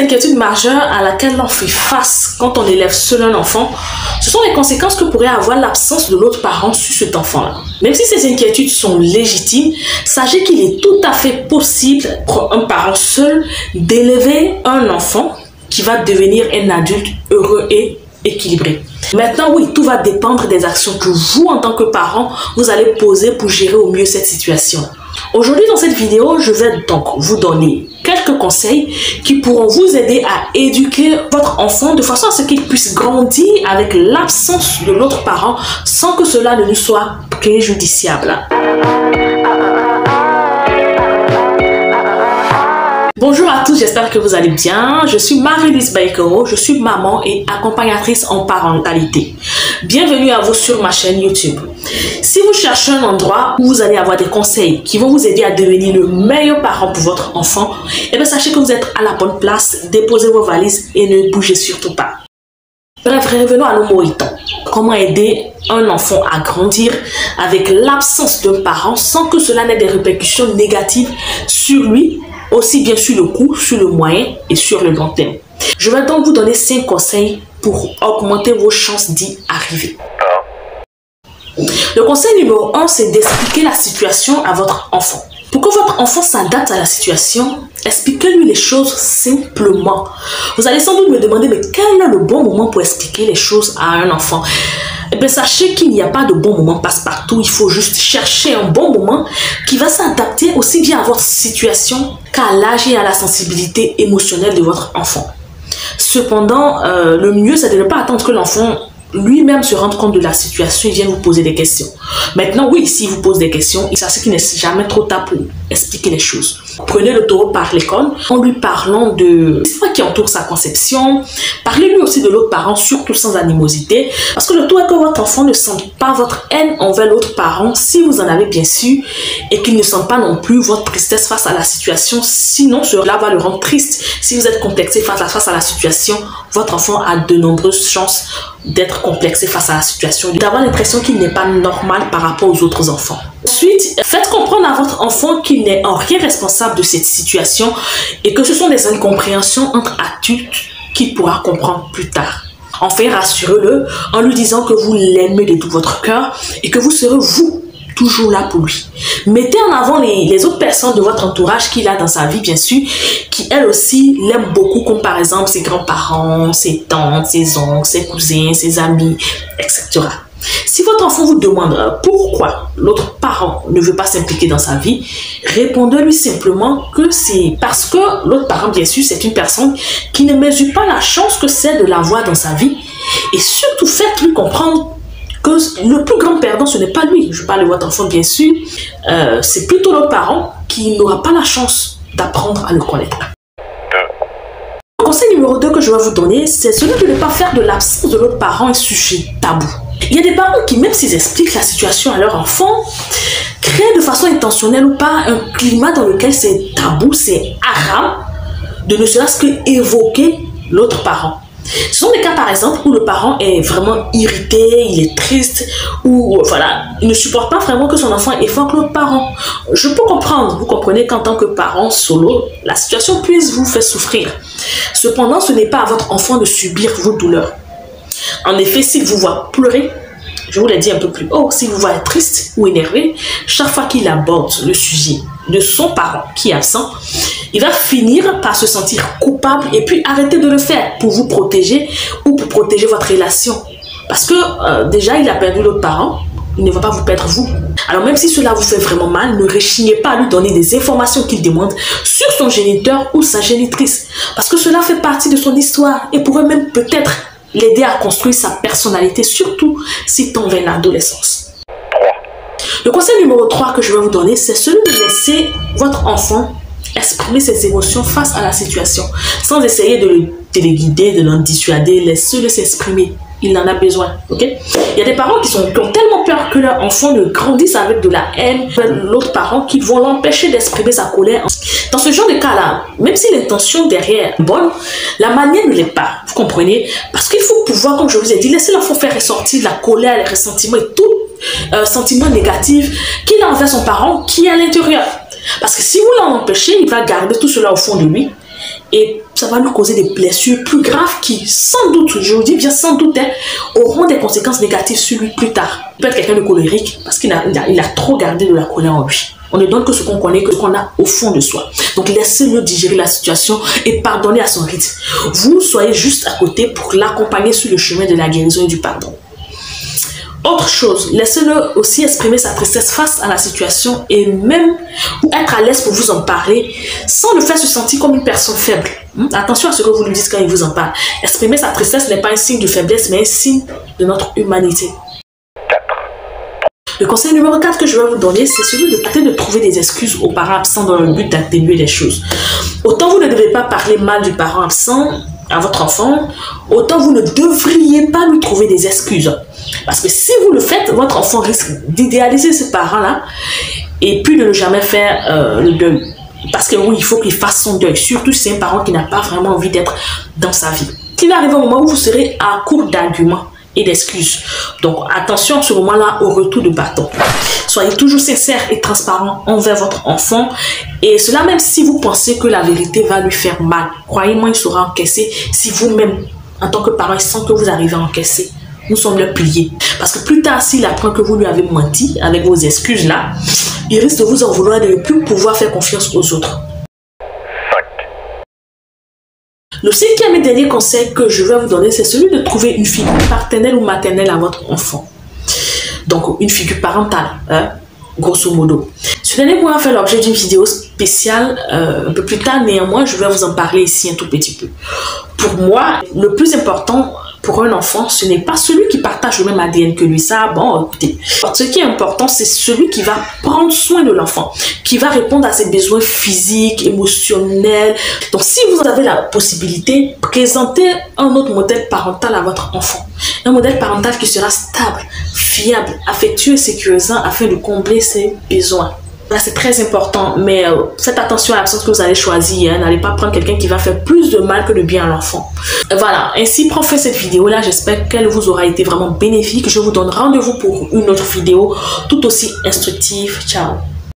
inquiétudes majeures à laquelle l'on fait face quand on élève seul un enfant, ce sont les conséquences que pourrait avoir l'absence de l'autre parent sur cet enfant-là. Même si ces inquiétudes sont légitimes, sachez qu'il est tout à fait possible pour un parent seul d'élever un enfant qui va devenir un adulte heureux et équilibré. Maintenant, oui, tout va dépendre des actions que vous, en tant que parent, vous allez poser pour gérer au mieux cette situation. Aujourd'hui, dans cette vidéo, je vais donc vous donner quelques conseils qui pourront vous aider à éduquer votre enfant de façon à ce qu'il puisse grandir avec l'absence de l'autre parent sans que cela ne lui soit préjudiciable. Bonjour à tous, j'espère que vous allez bien. Je suis Marie-Louise Baïkoro, je suis maman et accompagnatrice en parentalité. Bienvenue à vous sur ma chaîne YouTube. Si vous cherchez un endroit où vous allez avoir des conseils qui vont vous aider à devenir le meilleur parent pour votre enfant, eh bien sachez que vous êtes à la bonne place, déposez vos valises et ne bougez surtout pas. Bref, revenons à nos moritons. Comment aider un enfant à grandir avec l'absence d'un parent sans que cela n'ait des répercussions négatives sur lui, aussi bien sur le court, sur le moyen et sur le long terme. Je vais donc vous donner 5 conseils pour augmenter vos chances d'y arriver. Le conseil numéro 1, c'est d'expliquer la situation à votre enfant. Pour que votre enfant s'adapte à la situation, expliquez-lui les choses simplement. Vous allez sans doute me demander, mais quel est le bon moment pour expliquer les choses à un enfant? Eh bien, sachez qu'il n'y a pas de bon moment passe-partout. Il faut juste chercher un bon moment qui va s'adapter aussi bien à votre situation qu'à l'âge et à la sensibilité émotionnelle de votre enfant. Cependant, le mieux, c'est de ne pas attendre que l'enfant lui-même se rende compte de la situation et vient vous poser des questions. Maintenant, oui, s'il vous pose des questions, sachez qu'il n'est jamais trop tard pour expliquer les choses. Prenez le taureau par les cornes en lui parlant de l'histoire qui entoure sa conception. Parlez-lui aussi de l'autre parent, surtout sans animosité. Parce que le tout est que votre enfant ne sente pas votre haine envers l'autre parent, si vous en avez bien sûr, et qu'il ne sente pas non plus votre tristesse face à la situation. Sinon, cela va le rendre triste. Si vous êtes complexé face à la situation, votre enfant a de nombreuses chances d'être complexé face à la situation, d'avoir l'impression qu'il n'est pas normal par rapport aux autres enfants. Ensuite, faites comprendre à votre enfant qu'il n'est en rien responsable de cette situation et que ce sont des incompréhensions entre adultes qu'il pourra comprendre plus tard. Enfin, rassurez-le en lui disant que vous l'aimez de tout votre cœur et que vous serez vous toujours là pour lui. Mettez en avant les autres personnes de votre entourage qu'il a dans sa vie, bien sûr, qui elles aussi l'aiment beaucoup, comme par exemple ses grands-parents, ses tantes, ses oncles, ses cousins, ses amis, etc. Si votre enfant vous demande pourquoi l'autre parent ne veut pas s'impliquer dans sa vie, répondez-lui simplement que c'est parce que l'autre parent, bien sûr, c'est une personne qui ne mesure pas la chance que c'est de l'avoir dans sa vie. Et surtout, faites-lui comprendre que le plus grand perdant, ce n'est pas lui. Je parle de votre enfant, bien sûr. C'est plutôt l'autre parent qui n'aura pas la chance d'apprendre à le connaître. Le conseil numéro 2 que je vais vous donner, c'est celui de ne pas faire de l'absence de l'autre parent un sujet tabou. Il y a des parents qui, même s'ils expliquent la situation à leur enfant, créent de façon intentionnelle ou pas un climat dans lequel c'est tabou, c'est haram, de ne serait-ce qu'évoquer l'autre parent. Ce sont des cas par exemple où le parent est vraiment irrité, il est triste ou voilà, il ne supporte pas vraiment que son enfant évoque l'autre parent. Je peux comprendre, vous comprenez qu'en tant que parent solo, la situation puisse vous faire souffrir. Cependant, ce n'est pas à votre enfant de subir vos douleurs. En effet, s'il vous voit pleurer, je vous l'ai dit un peu plus haut, s'il vous voit être triste ou énervé, chaque fois qu'il aborde le sujet de son parent qui est absent, il va finir par se sentir coupable et puis arrêter de le faire pour vous protéger ou pour protéger votre relation. Parce que déjà, il a perdu l'autre parent, il ne va pas vous perdre vous. Alors même si cela vous fait vraiment mal, ne rechignez pas à lui donner des informations qu'il demande sur son géniteur ou sa génitrice. Parce que cela fait partie de son histoire et pourrait même peut-être l'aider à construire sa personnalité, surtout s'il tombe vers l'adolescence. Le conseil numéro 3 que je vais vous donner, c'est celui de laisser votre enfant exprimer ses émotions face à la situation, sans essayer de les guider, de l'en dissuader, laissez-le s'exprimer. Il en a besoin, ok? Il y a des parents qui ont tellement peur que leur enfant ne grandisse avec de la haine vers l'autre parent qu'ils vont l'empêcher d'exprimer sa colère. Dans ce genre de cas-là, même si l'intention derrière est bonne, la manière ne l'est pas, vous comprenez? Parce qu'il faut pouvoir, comme je vous ai dit, laisser l'enfant faire ressortir la colère, les ressentiments et tout sentiment négatif qu'il a envers son parent qui est à l'intérieur. Parce que si vous l'en empêchez, il va garder tout cela au fond de lui et ça va lui causer des blessures plus graves qui, sans doute, je vous dis bien sans doute, hein, auront des conséquences négatives sur lui plus tard. Il peut être quelqu'un de colérique parce qu'il a trop gardé de la colère en lui. On ne donne que ce qu'on connaît, que ce qu'on a au fond de soi. Donc laissez-le digérer la situation et pardonnez à son rythme. Vous soyez juste à côté pour l'accompagner sur le chemin de la guérison et du pardon. Autre chose, laissez-le aussi exprimer sa tristesse face à la situation et même être à l'aise pour vous en parler sans le faire se sentir comme une personne faible. Attention à ce que vous lui dites quand il vous en parle. Exprimer sa tristesse n'est pas un signe de faiblesse, mais un signe de notre humanité. Le conseil numéro 4 que je vais vous donner, c'est celui de trouver des excuses aux parents absents dans le but d'atténuer les choses. Autant vous ne devez pas parler mal du parent absent à votre enfant, autant vous ne devriez pas lui trouver des excuses. Parce que si vous le faites, votre enfant risque d'idéaliser ce parent-là et puis de ne jamais faire le deuil. Parce que oui, il faut qu'il fasse son deuil, surtout si c'est un parent qui n'a pas vraiment envie d'être dans sa vie. Il va arriver un moment où vous serez à court d'arguments et d'excuses. Donc attention à ce moment-là au retour de bâton. Soyez toujours sincère et transparent envers votre enfant, et cela même si vous pensez que la vérité va lui faire mal. Croyez-moi, il saura encaisser si vous-même, en tant que parent, il sent que vous arrivez à encaisser. Nous sommes le pilier. Parce que plus tard, s'il apprend que vous lui avez menti avec vos excuses là, il risque de vous en vouloir et de ne plus pouvoir faire confiance aux autres. Le cinquième et dernier conseil que je vais vous donner, c'est celui de trouver une figure paternelle ou maternelle à votre enfant. Donc, une figure parentale, hein, grosso modo. Ce dernier pourra faire l'objet d'une vidéo spéciale un peu plus tard, néanmoins, je vais vous en parler ici un tout petit peu. Pour moi, le plus important pour un enfant, ce n'est pas celui qui partage le même ADN que lui. Ça, bon, écoutez. Ce qui est important, c'est celui qui va prendre soin de l'enfant, qui va répondre à ses besoins physiques, émotionnels. Donc, si vous avez la possibilité, présentez un autre modèle parental à votre enfant. Un modèle parental qui sera stable, fiable, affectueux et sécurisant afin de combler ses besoins. Là, c'est très important, mais faites attention à l'absence que vous allez choisir. Hein. N'allez pas prendre quelqu'un qui va faire plus de mal que de bien à l'enfant. Voilà, ainsi prend fin cette vidéo-là. J'espère qu'elle vous aura été vraiment bénéfique. Je vous donne rendez-vous pour une autre vidéo tout aussi instructive. Ciao!